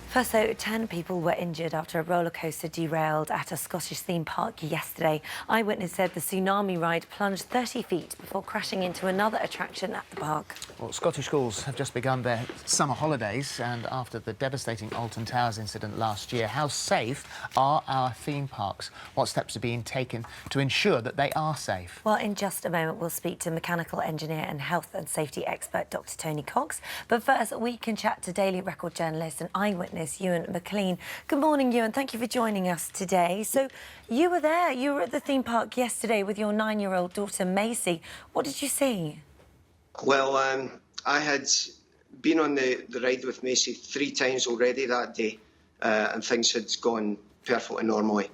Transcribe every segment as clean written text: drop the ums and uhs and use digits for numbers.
First, though, 10 people were injured after a roller coaster derailed at a Scottish theme park yesterday. Eyewitness said the tsunami ride plunged 30 feet before crashing into another attraction at the park. Well, Scottish schools have just begun their summer holidays, and after the devastating Alton Towers incident last year, how safe are our theme parks? What steps are being taken to ensure that they are safe? Well, in just a moment, we'll speak to mechanical engineer and health and safety expert Dr. Tony Cox. But first, we can chat to Daily Record journalist and Eyewitness Euan McClean. Good morning, Euan. Thank you for joining us today. So, you were there. You were at the theme park yesterday with your 9-year-old daughter, Macy. What did you see? Well, I had been on the ride with Macy 3 times already that day, and things had gone perfectly normally.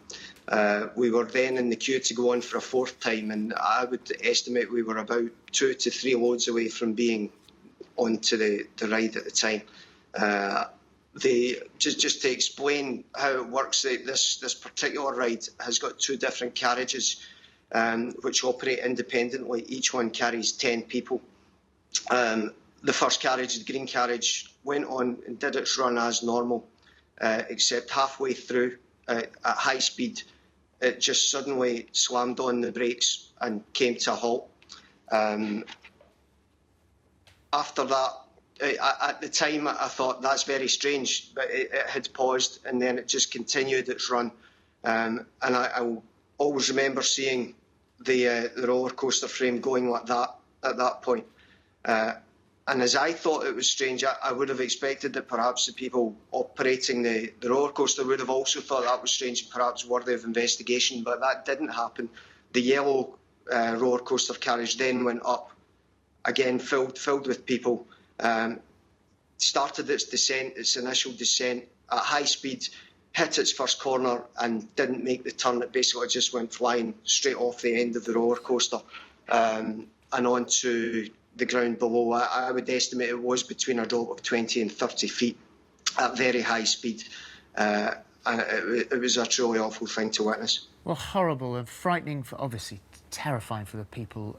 We were then in the queue to go on for a 4th time, and I would estimate we were about 2 to 3 loads away from being onto the ride at the time. Just to explain how it works, this particular ride has got 2 different carriages which operate independently. Each one carries 10 people. The first carriage, the green carriage, went on and did its run as normal, except halfway through, at high speed, it just suddenly slammed on the brakes and came to a halt. After that, at the time, I thought that's very strange, but it had paused and then it just continued its run. And I will always remember seeing the roller coaster frame going like that at that point. And as I thought it was strange, I would have expected that perhaps the people operating the roller coaster would have also thought that was strange and perhaps worthy of investigation, but that didn't happen. The yellow roller coaster carriage then went up, again filled with people. Started its descent, its initial descent at high speed, hit its first corner and didn't make the turn. It basically just went flying straight off the end of the roller coaster and onto the ground below. I would estimate it was between a drop of 20 and 30 feet at very high speed. And it was a truly awful thing to witness. Well, horrible and frightening, obviously terrifying for the people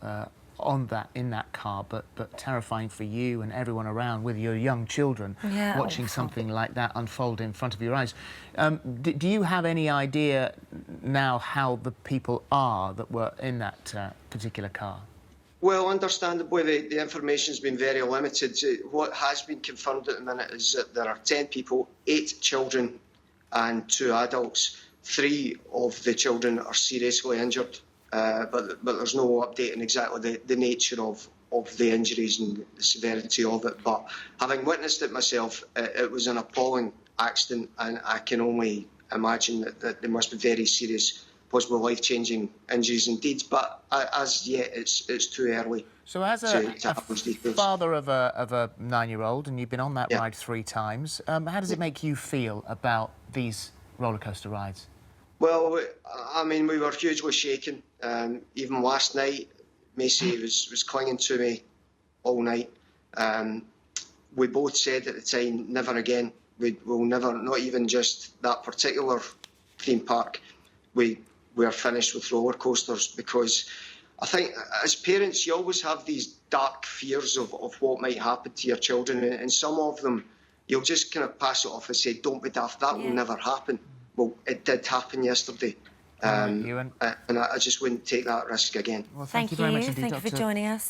in that car, but terrifying for you and everyone around with your young children, watching something like that unfold in front of your eyes. Do you have any idea now how the people are that were in that particular car? Well, understandably, the information's been very limited. What has been confirmed at the minute is that there are 10 people, 8 children and 2 adults. 3 of the children are seriously injured. But there's no update on exactly the nature of the injuries and the severity of it. But having witnessed it myself, it was an appalling accident, and I can only imagine that there must be very serious, possible life-changing injuries indeed. But as yet, it's too early. So as a father of a 9-year-old, and you've been on that ride 3 times, how does it make you feel about these roller coaster rides? Well, I mean, we were hugely shaken. Even last night, Macy was clinging to me all night. We both said at the time, never again. We'll never, not even just that particular theme park. We are finished with roller coasters, because I think as parents, you always have these dark fears of what might happen to your children. And some of them, you'll just kind of pass it off and say, don't be daft, that will never happen. Well, it did happen yesterday, and I just wouldn't take that risk again. Well, thank you very much indeed, Thank you for joining us.